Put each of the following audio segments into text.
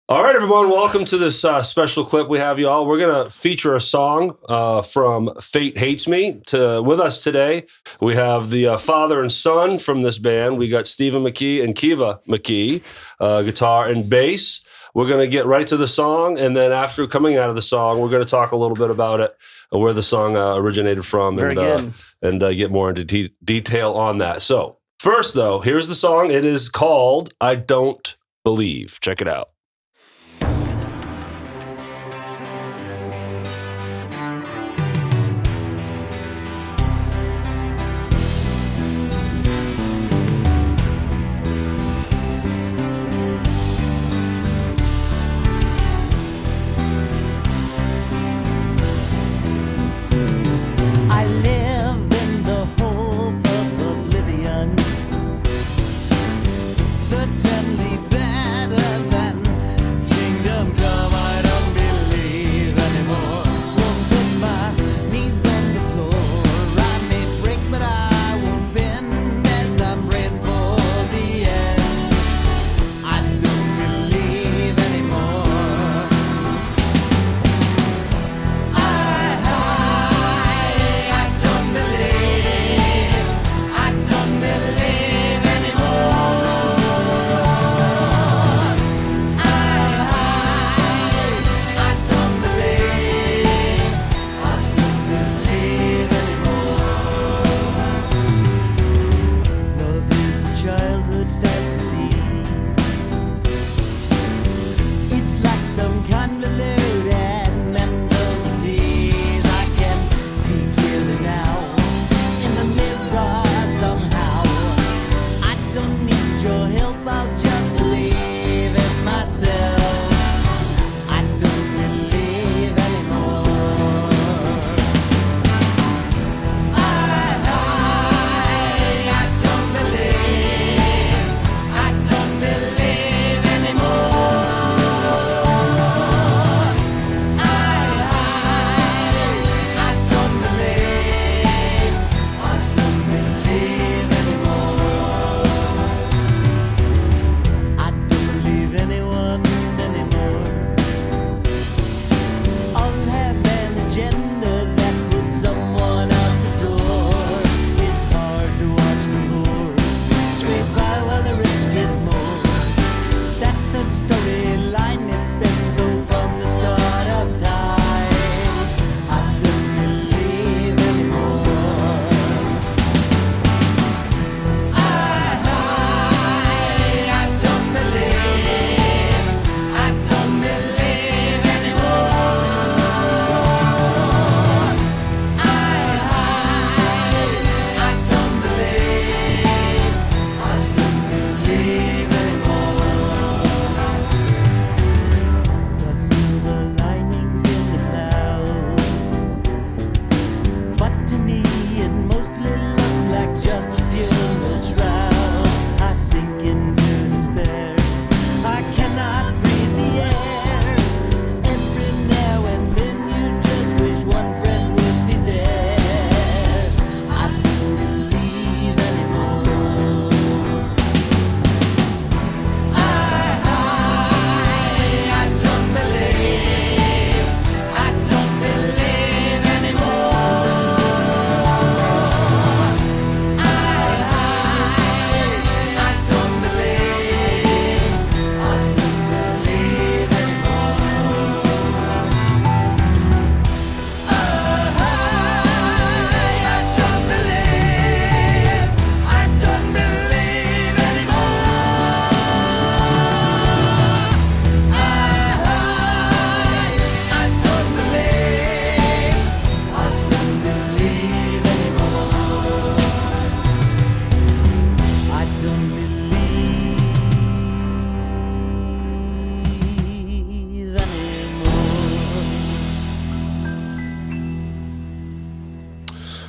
All right, everyone, welcome to this special clip we have, y'all. We're going to feature a song from Fate Hates Me. With us today, we have the father and son from this band. We got Stephen McKee and Kiva McKee, guitar and bass. We're going to get right to the song, and then after coming out of the song, we're going to talk a little bit about it, where the song originated from, and get more into detail on that. So first, though, here's the song. It is called I Don't Believe. Check it out.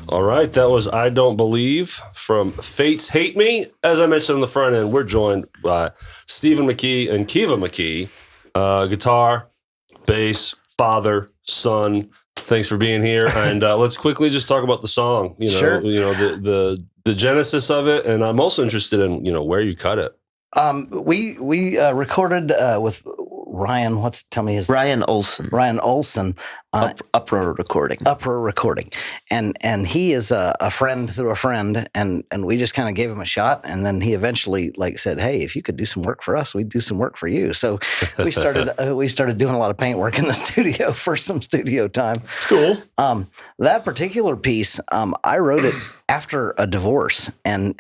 All right, that was I Don't Believe from Fates Hate Me. As I mentioned on the front end, we're joined by Stephen McKee and Kiva McKee, guitar, bass, father, son. Thanks for being here. And let's quickly just talk about the song. Sure. The genesis of it, and I'm also interested in where you cut it. We recorded with Ryan, tell me his... Ryan Olson. Ryan Olson. Uproar Recording. Uproar Recording. And he is a friend through a friend, and we just kind of gave him a shot, and then he eventually said, hey, if you could do some work for us, we'd do some work for you. So we started doing a lot of paint work in the studio for some studio time. It's cool. That particular piece, I wrote it after a divorce, and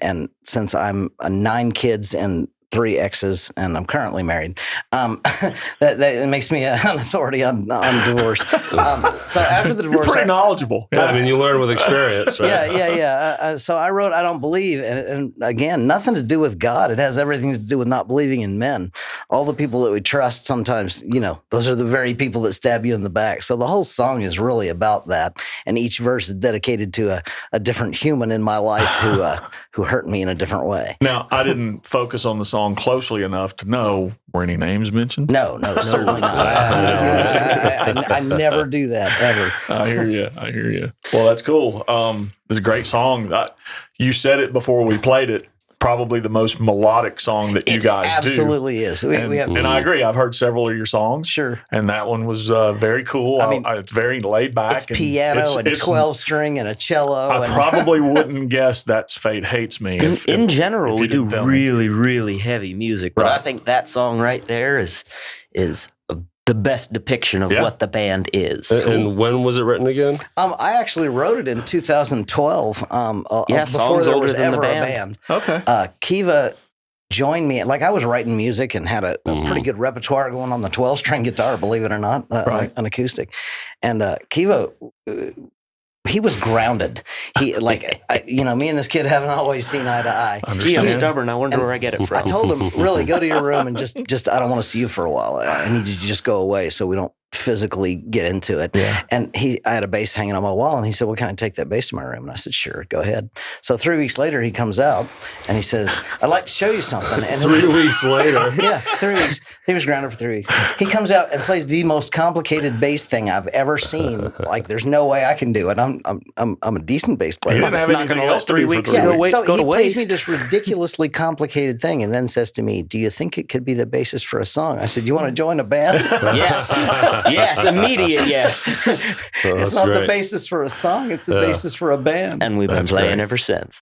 since I'm 9 kids and 3 exes, and I'm currently married. That makes me an authority on divorce. So after the divorce, you're pretty knowledgeable. Yeah, I mean, you learn with experience, right? Yeah. So I wrote "I Don't Believe," and again, nothing to do with God. It has everything to do with not believing in men. All the people that we trust, sometimes, those are the very people that stab you in the back. So the whole song is really about that, and each verse is dedicated to a different human in my life who hurt me in a different way. Now, I didn't focus on the song closely enough to know, were any names mentioned? No, certainly not. I never do that, ever. I hear you. Well, that's cool. It's a great song. You said it before we played it. Probably the most melodic song that you guys absolutely do. Absolutely is. And I agree. I've heard several of your songs. Sure. And that one was very cool. It's very laid back. It's piano and 12-string and a cello. I probably wouldn't guess that's Fate Hates Me. In general, we do really, really heavy music. But I think that song right there is the best depiction of what the band is. And when was it written again? I actually wrote it in 2012. Before there was ever a band. Okay. Kiva joined me. I was writing music and had a pretty good repertoire going on the 12-string guitar, believe it or not, an acoustic. And Kiva, he was grounded. He me and this kid haven't always seen eye to eye. Gee, I'm stubborn. I wonder where I get it from. I told him, really, go to your room and just I don't want to see you for a while. I need you to just go away so we don't physically get into it. Yeah. And I had a bass hanging on my wall, and he said, well, can I take that bass to my room? And I said, sure, go ahead. So 3 weeks later, he comes out and he says, I'd like to show you something. And 3 weeks later. Yeah, 3 weeks. He was grounded for 3 weeks. He comes out and plays the most complicated bass thing I've ever seen. There's no way I can do it. I'm a decent bass player. You didn't have anything else 3 weeks. So he plays me this ridiculously complicated thing and then says to me, do you think it could be the basis for a song? I said, you want to join a band? Yes, immediate yes. It's not the basis for a song, it's the basis for a band. And we've been playing ever since.